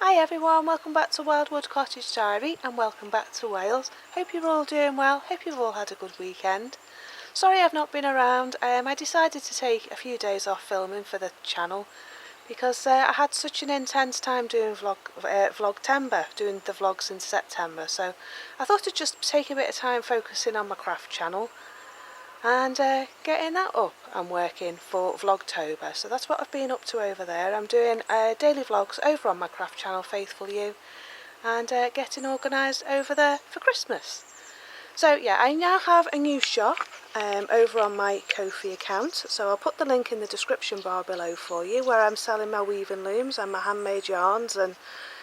Hi everyone, welcome back to Wildwood Cottage Diary and welcome back to Wales. Hope you're all doing well, hope you've all had a good weekend. Sorry I've not been around. I decided to take a few days off filming for the channel because I had such an intense time doing Vlogtember, doing the vlogs in September, so I thought I'd just take a bit of time focusing on my craft channel and getting that up and working for Vlogtober. So that's what I've been up to over there. I'm doing daily vlogs over on my craft channel, Faithful You, and getting organised over there for Christmas. So yeah, I now have a new shop over on my Ko-fi account, so I'll put the link in the description bar below for you, where I'm selling my weaving looms and my handmade yarns and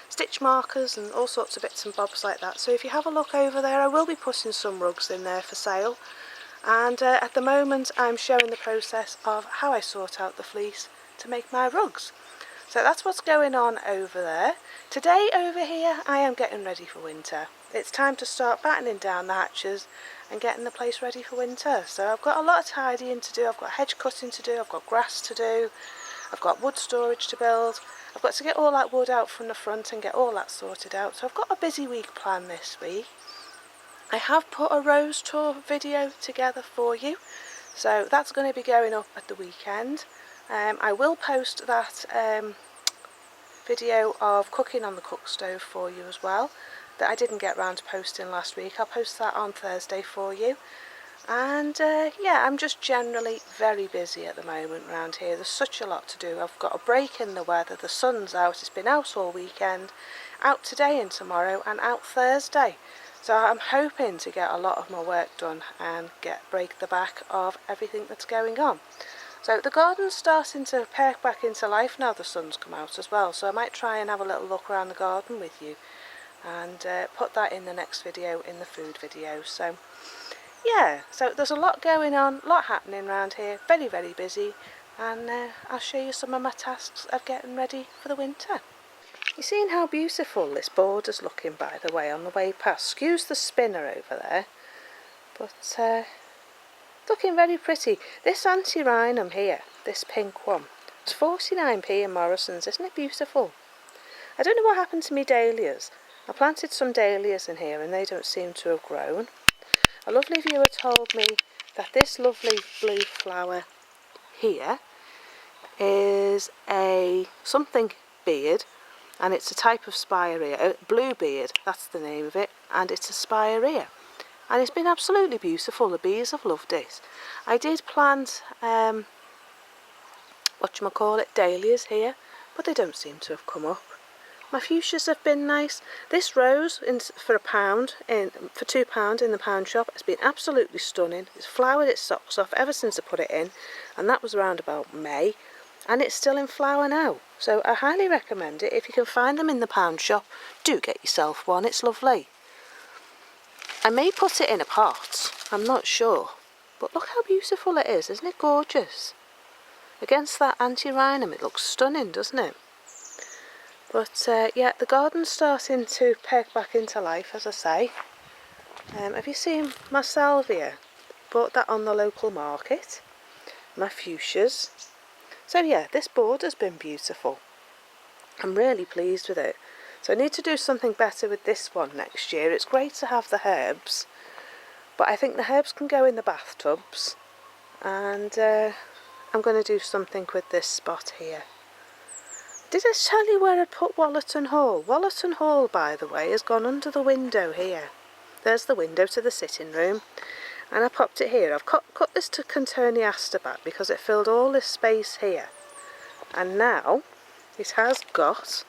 stitch markers and all sorts of bits and bobs like that. So if you have a look over there, I will be putting some rugs in there for sale. And at the moment I'm showing the process of how I sort out the fleece to make my rugs. So that's what's going on over there. Today over here I am getting ready for winter. It's time to start battening down the hatches and getting the place ready for winter. So I've got a lot of tidying to do, I've got hedge cutting to do, I've got grass to do, I've got wood storage to build. I've got to get all that wood out from the front and get all that sorted out. So I've got a busy week planned this week. I have put a rose tour video together for you, so that's going to be going up at the weekend. I will post that video of cooking on the cook stove for you as well, that I didn't get round to posting last week. I'll post that on Thursday for you. And yeah, I'm just generally very busy at the moment around here. There's such a lot to do. I've got a break in the weather, the sun's out, it's been out all weekend, out today and tomorrow, and out Thursday. So I'm hoping to get a lot of my work done and break the back of everything that's going on. So the garden's starting to perk back into life now the sun's come out as well. So I might try and have a little look around the garden with you and put that in the next video, in the food video. So yeah, so there's a lot going on, a lot happening around here, very, very busy. And I'll show you some of my tasks of getting ready for the winter. You've seen how beautiful this border's looking, by the way, on the way past. Excuse the spinner over there, but looking very pretty. This anti-rhinum here, this pink one, it's 49p in Morrison's. Isn't it beautiful? I don't know what happened to me dahlias. I planted some dahlias in here and they don't seem to have grown. A lovely viewer told me that this lovely blue flower here is a something beard, and it's a type of spirea, bluebeard, that's the name of it, and it's a spirea. And it's been absolutely beautiful, the bees have loved it. I did plant, dahlias here, but they don't seem to have come up. My fuchsias have been nice. This rose for £2 in the pound shop has been absolutely stunning. It's flowered its socks off ever since I put it in, and that was around about May. And it's still in flower now, so I highly recommend it. If you can find them in the pound shop, do get yourself one, it's lovely. I may put it in a pot, I'm not sure, but look how beautiful it is, isn't it gorgeous? Against that anti-rhinum it looks stunning, doesn't it? But yeah, the garden's starting to perk back into life, as I say. Have you seen my salvia? Bought that on the local market. My fuchsias. So yeah, this border's been beautiful. I'm really pleased with it. So I need to do something better with this one next year. It's great to have the herbs, but I think the herbs can go in the bathtubs. And I'm going to do something with this spot here. Did I tell you where I put Wallerton Hall? Wallerton Hall, by the way, has gone under the window here. There's the window to the sitting room. And I popped it here. I've cut this to conturn the aster back because it filled all this space here. And now it has got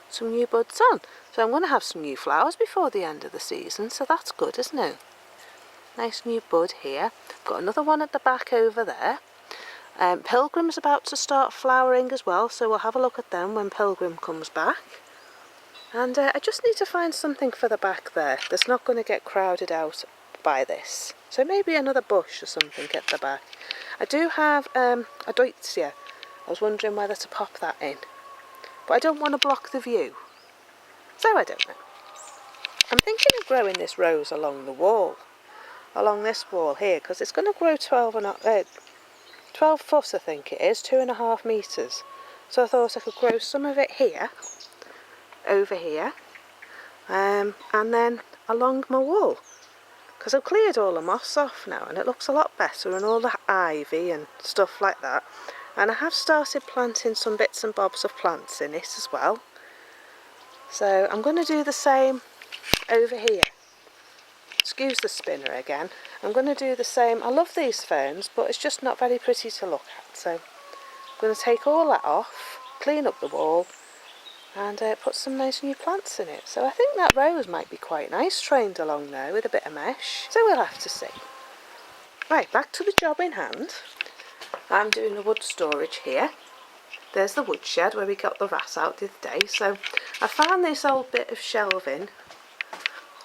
some new buds on. So I'm going to have some new flowers before the end of the season. So that's good, isn't it? Nice new bud here. Got another one at the back over there. Pilgrim's about to start flowering as well. So we'll have a look at them when Pilgrim comes back. And I just need to find something for the back there that's not going to get crowded out by this. So maybe another bush or something at the back. I do have a deutzia. I was wondering whether to pop that in, but I don't want to block the view, so I don't know. I'm thinking of growing this rose along the wall, along this wall here, because it's going to grow 12 foot, I think it is, 2.5 metres. So I thought I could grow some of it here over here, and then along my wall, because I've cleared all the moss off now and it looks a lot better, and all the ivy and stuff like that. And I have started planting some bits and bobs of plants in it as well. So I'm going to do the same over here. Excuse the spinner again. I'm going to do the same. I love these ferns, but it's just not very pretty to look at. So I'm going to take all that off, clean up the wall, and put some nice new plants in it. So I think that rose might be quite nice, trained along there with a bit of mesh. So we'll have to see. Right, back to the job in hand. I'm doing the wood storage here. There's the woodshed where we got the rat out the other day. So I found this old bit of shelving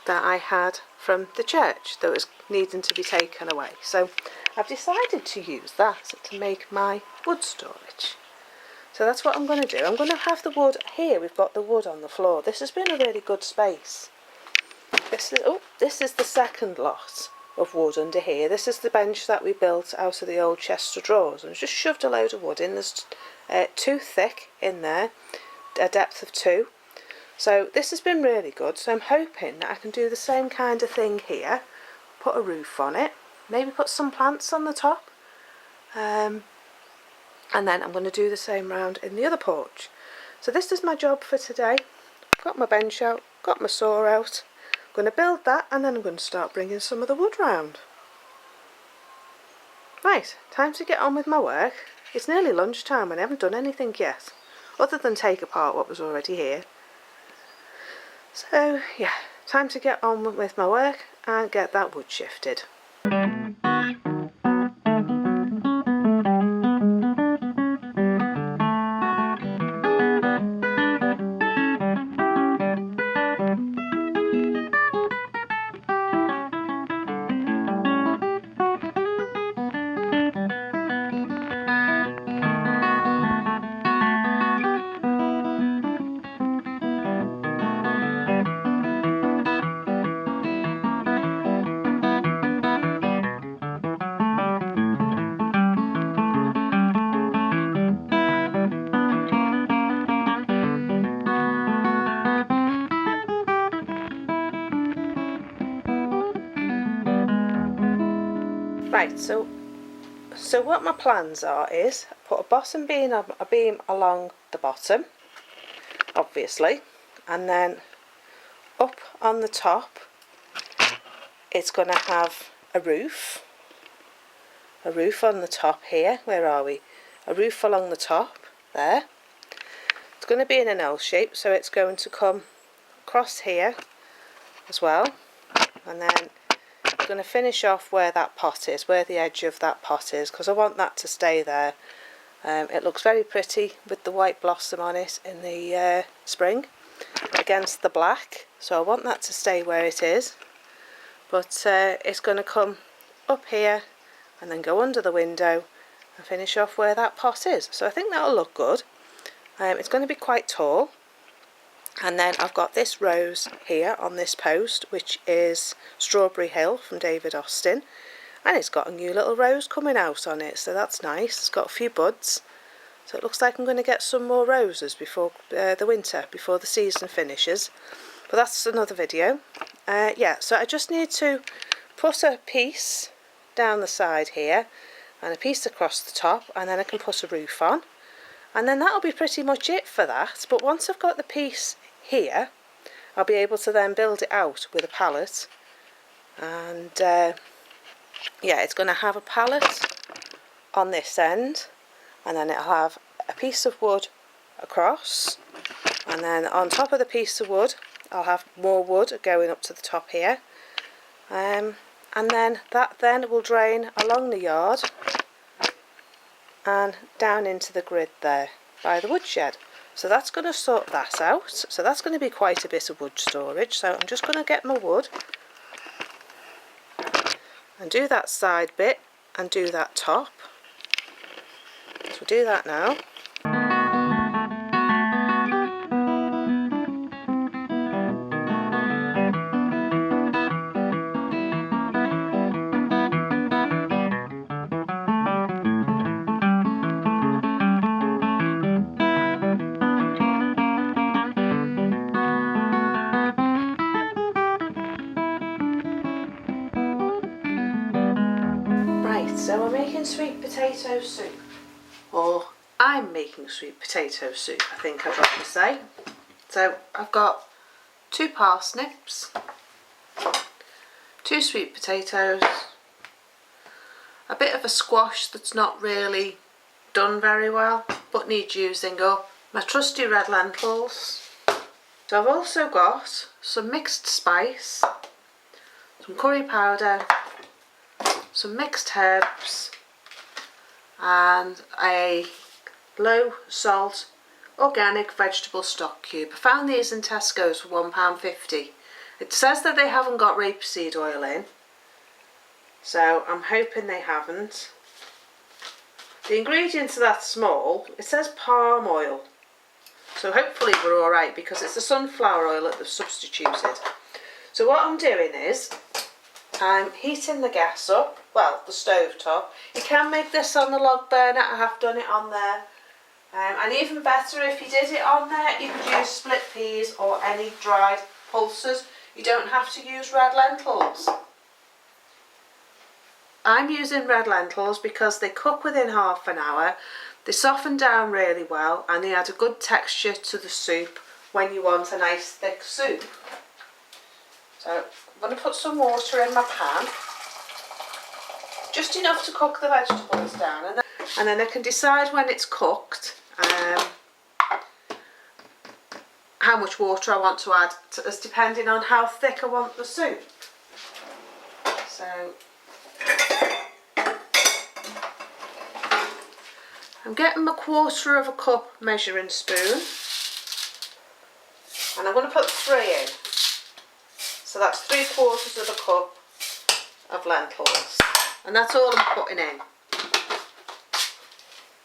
that I had from the church that was needing to be taken away. So I've decided to use that to make my wood storage. So that's what I'm going to do. I'm going to have the wood here. We've got the wood on the floor. This has been a really good space. This is the second lot of wood under here. This is the bench that we built out of the old chest of drawers, and just shoved a load of wood in. There's 2 thick in there, a depth of 2. So this has been really good. So I'm hoping that I can do the same kind of thing here, put a roof on it, maybe put some plants on the top, and then I'm going to do the same round in the other porch. So this is my job for today. Got my bench out, got my saw out. I'm going to build that, and then I'm going to start bringing some of the wood round. Right, time to get on with my work. It's nearly lunchtime and I haven't done anything yet, other than take apart what was already here. So yeah, time to get on with my work and get that wood shifted. Right, so what my plans are is put a beam along the bottom, obviously, and then up on the top it's going to have a roof on the top here. Where are we? A roof along the top there. It's going to be in an L shape, so it's going to come across here as well, and then I'm going to finish off where that pot is, where the edge of that pot is, because I want that to stay there. It looks very pretty with the white blossom on it in the spring against the black, so I want that to stay where it is. But it's going to come up here and then go under the window and finish off where that pot is. So I think that'll look good. It's going to be quite tall. And then I've got this rose here on this post, which is Strawberry Hill from David Austin, and it's got a new little rose coming out on it, so that's nice. It's got a few buds, so it looks like I'm going to get some more roses before the winter, before the season finishes, but that's another video. Yeah, so I just need to put a piece down the side here and a piece across the top, and then I can put a roof on. And then that'll be pretty much it for that. But once I've got the piece here, I'll be able to then build it out with a pallet. And yeah, it's going to have a pallet on this end, and then it'll have a piece of wood across, and then on top of the piece of wood I'll have more wood going up to the top here, and then that then will drain along the yard and down into the grid there by the woodshed. So that's going to sort that out. So that's going to be quite a bit of wood storage. So I'm just going to get my wood and do that side bit and do that top. So we'll do that now. making sweet potato soup. Or I'm making sweet potato soup, I think I'd rather say. So I've got 2 parsnips, 2 sweet potatoes, a bit of a squash that's not really done very well but needs using up, my trusty red lentils. So I've also got some mixed spice, some curry powder, some mixed herbs and a low salt organic vegetable stock cube. I found these in Tesco's for £1.50. It says that they haven't got rapeseed oil in, so I'm hoping they haven't. The ingredients are that small. It says palm oil, so hopefully we're alright because it's the sunflower oil that they've substituted. So what I'm doing is I'm heating the gas up, well, the stove top. You can make this on the log burner, I have done it on there. And even better, if you did it on there, you could use split peas or any dried pulses. You don't have to use red lentils. I'm using red lentils because they cook within half an hour, they soften down really well and they add a good texture to the soup when you want a nice thick soup. So I'm going to put some water in my pan, just enough to cook the vegetables down, and then I can decide when it's cooked how much water I want to add, as depending on how thick I want the soup. So I'm getting my 1/4 cup measuring spoon and I'm going to put 3 in. So that's 3/4 cup of lentils, and that's all I'm putting in.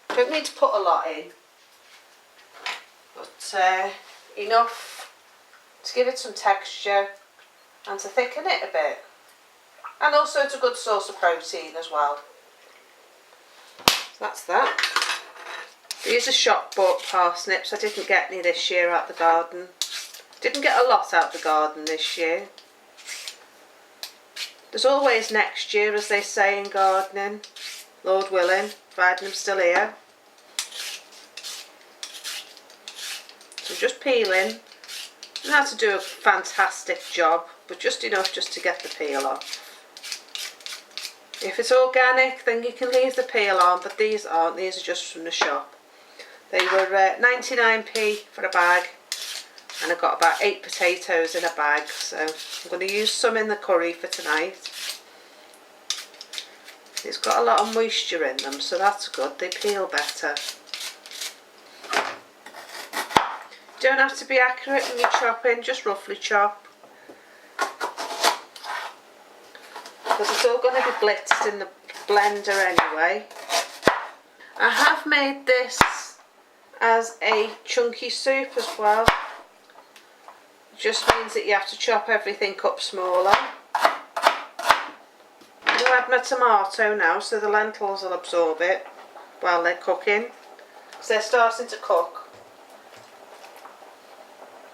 Don't need to put a lot in, but enough to give it some texture and to thicken it a bit. And also it's a good source of protein as well. So that's that. These are shop bought parsnips. I didn't get any this year out the garden. Didn't get a lot out the garden this year. There's always next year, as they say in gardening, Lord willing, providing I'm still here. So just peeling. Don't have to do a fantastic job, but just enough just to get the peel off. If it's organic, then you can leave the peel on, but these aren't. These are just from the shop. They were 99p for a bag, and I got about 8 potatoes in a bag, so I'm going to use some in the curry for tonight. It's got a lot of moisture in them, so that's good. They peel better. You don't have to be accurate when you're chopping, just roughly chop, because it's all going to be blitzed in the blender anyway. I have made this as a chunky soup as well. It just means that you have to chop everything up smaller. I'm going to add my tomato now so the lentils will absorb it while they're cooking, because they're starting to cook.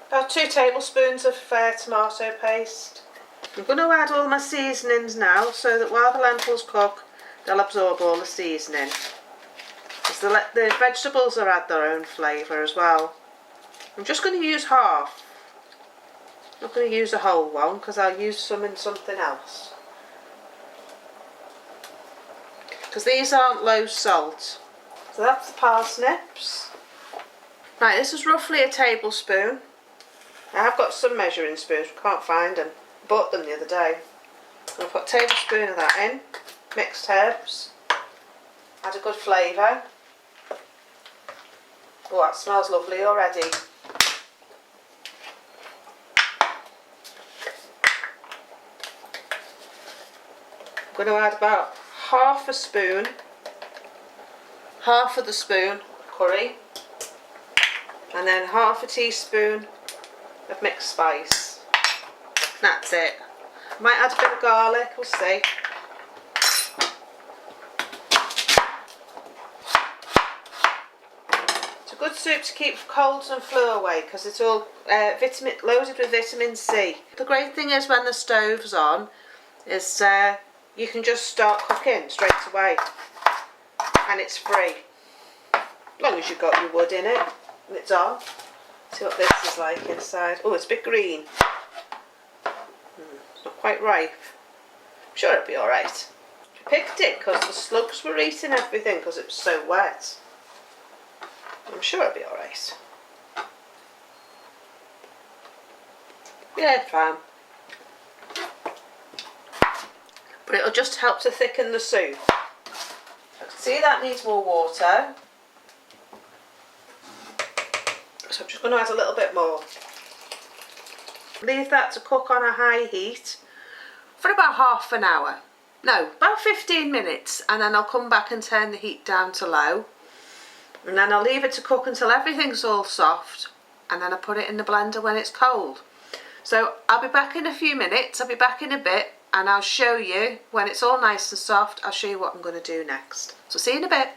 About 2 tablespoons of tomato paste. I'm going to add all my seasonings now so that while the lentils cook they'll absorb all the seasoning. Because the vegetables will add their own flavour as well. I'm just going to use half. I'm not going to use a whole one because I'll use some in something else. Because these aren't low salt. So that's the parsnips. Right, this is roughly a tablespoon. I have got some measuring spoons, but can't find them. I bought them the other day. I'm going to put a tablespoon of that in. Mixed herbs. Add a good flavour. Oh, that smells lovely already. I'm going to add about half a spoon, half of the spoon of curry, and then half a teaspoon of mixed spice. That's it. Might add a bit of garlic, we'll see. It's a good soup to keep colds and flu away because it's all loaded with vitamin C. The great thing is when the stove's on is you can just start cooking straight away. and it's free. As long as you've got your wood in it and it's on. See what this is like inside. Oh, it's a bit green. It's not quite ripe. I'm sure it'll be alright. I picked it because the slugs were eating everything because it was so wet. I'm sure it'll be alright. Yeah, it's fine. But it'll just help to thicken the soup. I can see that needs more water. So I'm just going to add a little bit more. Leave that to cook on a high heat for about half an hour. No, about 15 minutes, and then I'll come back and turn the heat down to low. And then I'll leave it to cook until everything's all soft, and then I'll put it in the blender when it's cold. So I'll be back in a few minutes, I'll be back in a bit, and I'll show you when it's all nice and soft. I'll show you what I'm going to do next. So see you in a bit.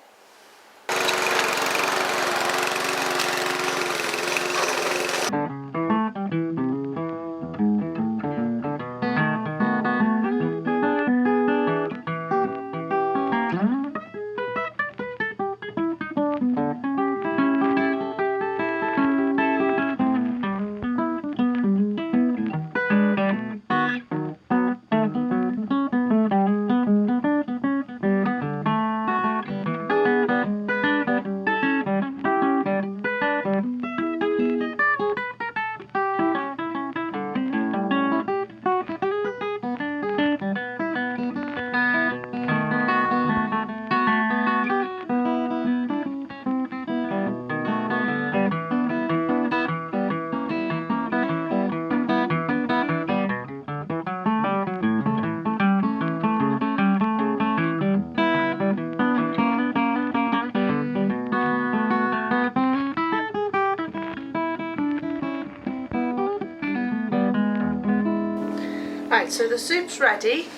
Right, so the soup's ready,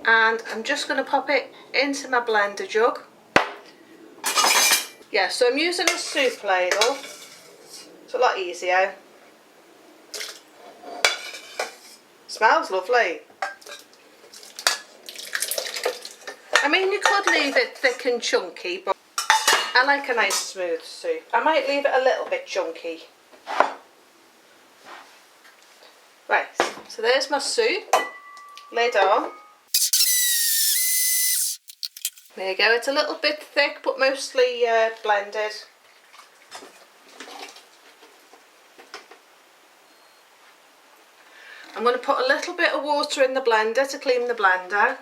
and I'm just going to pop it into my blender jug. Yeah, so I'm using a soup ladle. It's a lot easier. Smells lovely. I mean, you could leave it thick and chunky, but I like a nice smooth soup. I might leave it a little bit chunky. Right, so there's my soup. Lid on. There you go, it's a little bit thick but mostly blended. I'm going to put a little bit of water in the blender to clean the blender.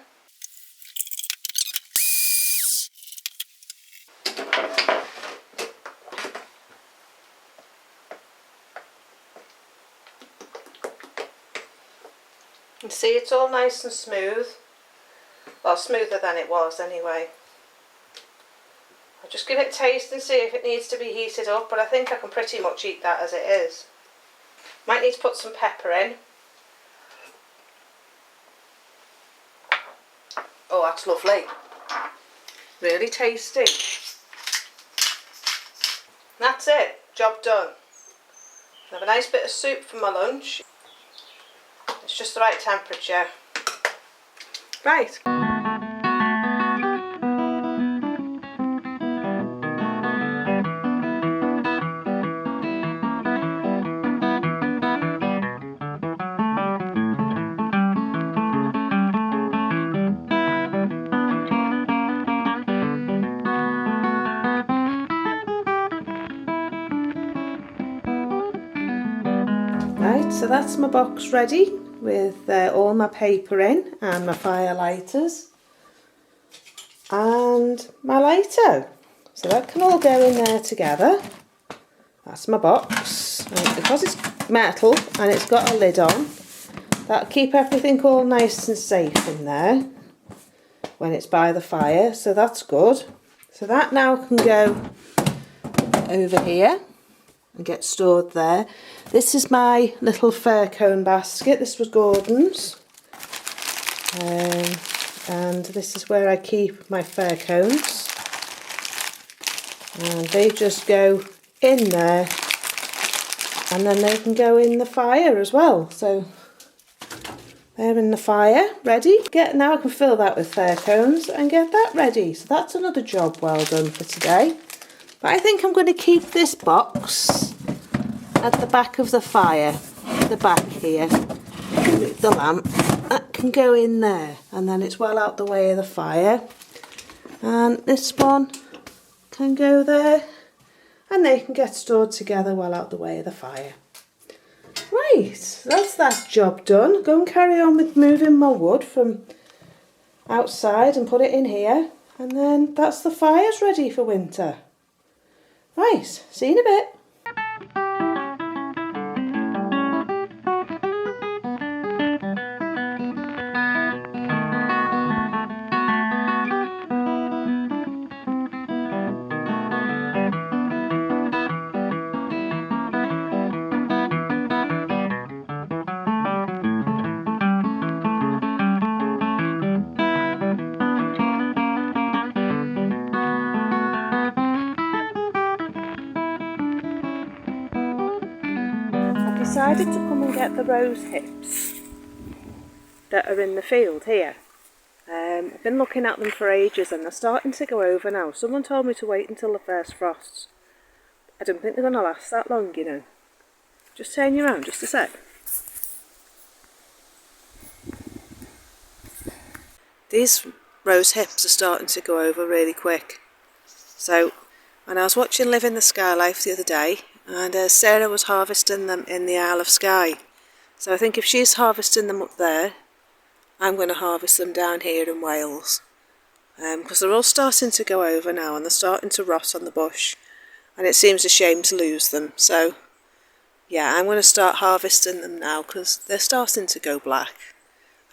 You see, it's all nice and smooth. Well, smoother than it was anyway. I'll just give it a taste and see if it needs to be heated up, but I think I can pretty much eat that as it is. Might need to put some pepper in. Oh, that's lovely. Really tasty. That's it. Job done. Have a nice bit of soup for my lunch. It's just the right temperature. Right. Right, so that's my box ready with all my paper in and my fire lighters and my lighter. So that can all go in there together. That's my box. And because it's metal and it's got a lid on, that'll keep everything all nice and safe in there when it's by the fire, so that's good. So that now can go over here and get stored there. This is my little fir cone basket. This was Gordon's. And this is where I keep my fir cones. And they just go in there. And then they can go in the fire as well. So They're in the fire, ready. Now I can fill that with fir cones and get that ready. So that's another job well done for today. But I think I'm going to keep this box at the back of the fire, the back here, the lamp. That can go in there, and then it's well out the way of the fire. And this one can go there, and they can get stored together well out the way of the fire. Right, that's that job done. Go and carry on with moving my wood from outside and put it in here, and then that's the fire's ready for winter. Right, see you in a bit. Decided to come and get the rose hips that are in the field here. I've been looking at them for ages and they're starting to go over now. Someone told me to wait until the first frosts. I don't think they're going to last that long, you know. Just turn you around just a sec. These rose hips are starting to go over really quick. So when I was watching Live in the Sky Life the other day, and Sarah was harvesting them in the Isle of Skye. So I think if she's harvesting them up there, I'm going to harvest them down here in Wales. Because they're all starting to go over now and they're starting to rot on the bush. And it seems a shame to lose them. So yeah, I'm going to start harvesting them now because they're starting to go black.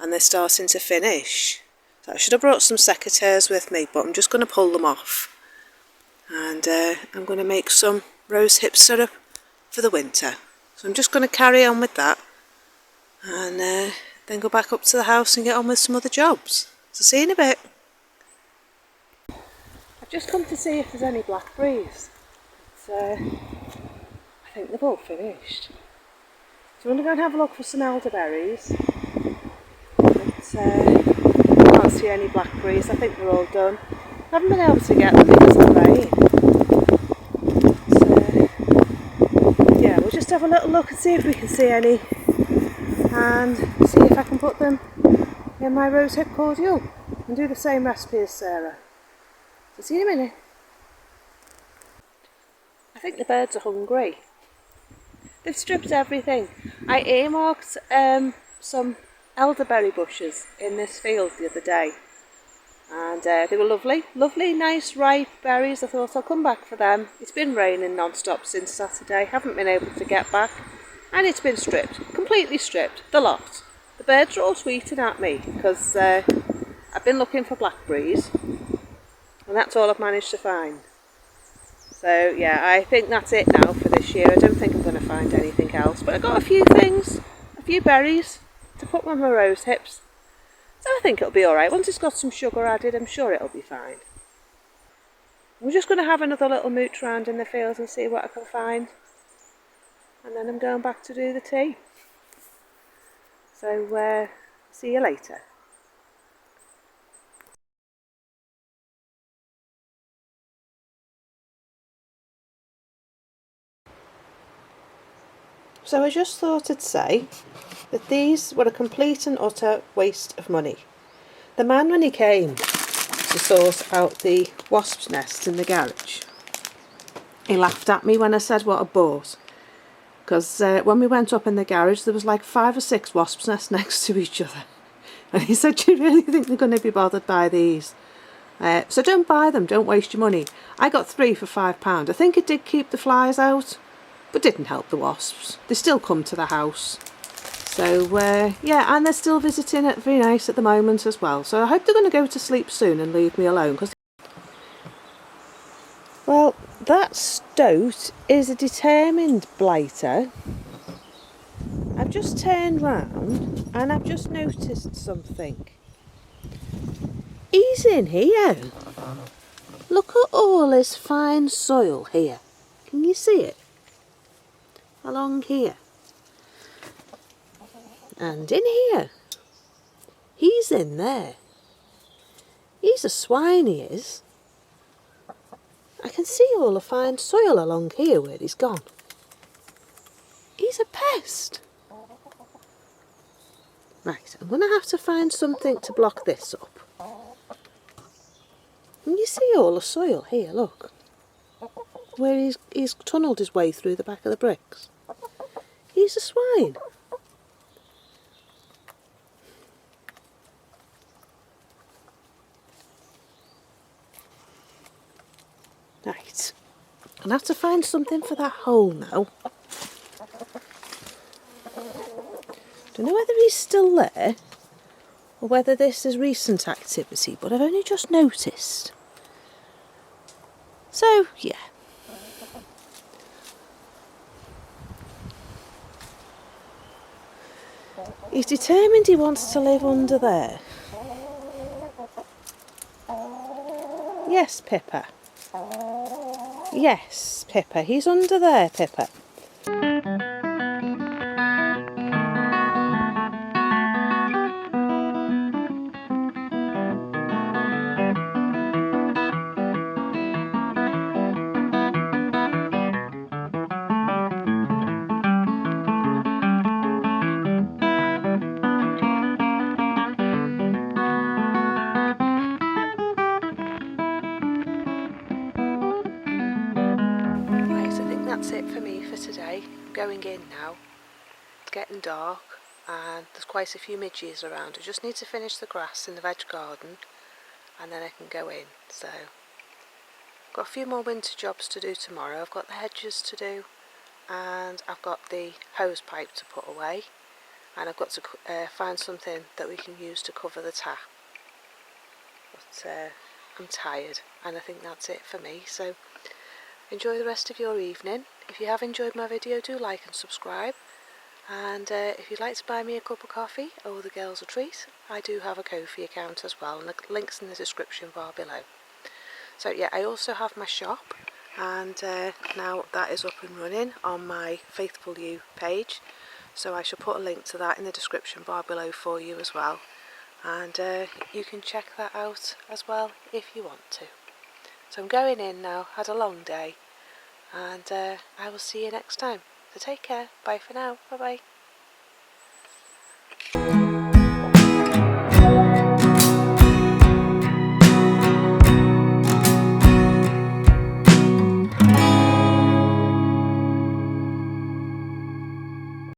And they're starting to finish. So I should have brought some secateurs with me, but I'm just going to pull them off. And I'm going to make some rose hip syrup for the winter. So I'm just going to carry on with that and then go back up to the house and get on with some other jobs. So see you in a bit. I've just come to see if there's any blackberries. So I think they've all finished. So I'm going to go and have a look for some elderberries. But I can't see any blackberries. I think they're all done. I haven't been able to get them because of the rain. Yeah, we'll just have a little look and see if we can see any and see if I can put them in my rosehip cordial and do the same recipe as Sarah. So see you in a minute. I think the birds are hungry. They've stripped everything. I earmarked some elderberry bushes in this field the other day. And they were lovely, nice ripe berries. I thought I'll come back for them. It's been raining non-stop since Saturday. Haven't been able to get back. And it's been stripped, completely stripped, the lot. The birds are all tweeting at me because I've been looking for blackberries. And that's all I've managed to find. So yeah, I think that's it now for this year. I don't think I'm going to find anything else. But I got a few things, a few berries to put on my rose hips. So I think it'll be alright. Once it's got some sugar added, I'm sure it'll be fine. We're just going to have another little mooch round in the fields and see what I can find. And then I'm going back to do the tea. So, see you later. So I just thought I'd say that these were a complete and utter waste of money. The man, when he came to sort out the wasp's nest in the garage, he laughed at me when I said what I bought. Because when we went up in the garage, there was like 5 or 6 wasp's nests next to each other. And he said, do you really think they're going to be bothered by these? So don't buy them, don't waste your money. I got 3 for £5. I think it did keep the flies out, but didn't help the wasps. They still come to the house. So yeah, and they're still visiting it very nice at the moment as well. So I hope they're going to go to sleep soon and leave me alone. Well, that stoat is a determined blighter. I've just turned round and I've just noticed something. He's in here. Look at all this fine soil here. Can you see it? Along here. And in here. He's in there. He's a swine, he is. I can see all the fine soil along here where he's gone. He's a pest. Right, I'm going to have to find something to block this up. And you see all the soil here, look. Where he's tunnelled his way through the back of the bricks. He's a swine. Right, I'm going to have to find something for that hole now. Don't know whether he's still there or whether this is recent activity, but I've only just noticed. So, yeah. He's determined he wants to live under there. Yes, Pippa. Yes, Pippa. He's under there, Pippa. That's it for me for today. I'm going in now. It's getting dark and there's quite a few midges around. I just need to finish the grass in the veg garden and then I can go in. So I've got a few more winter jobs to do tomorrow. I've got the hedges to do and I've got the hose pipe to put away, and I've got to find something that we can use to cover the tap. But I'm tired and I think that's it for me. So enjoy the rest of your evening. If you have enjoyed my video, do like and subscribe. And if you'd like to buy me a cup of coffee or the girls a treat, I do have a Ko-fi account as well, and the link's in the description bar below. So yeah, I also have my shop, and now that is up and running on my Faithful You page. So I shall put a link to that in the description bar below for you as well. And you can check that out as well if you want to. So I'm going in now, had a long day, and I will see you next time. So take care, bye for now, bye bye.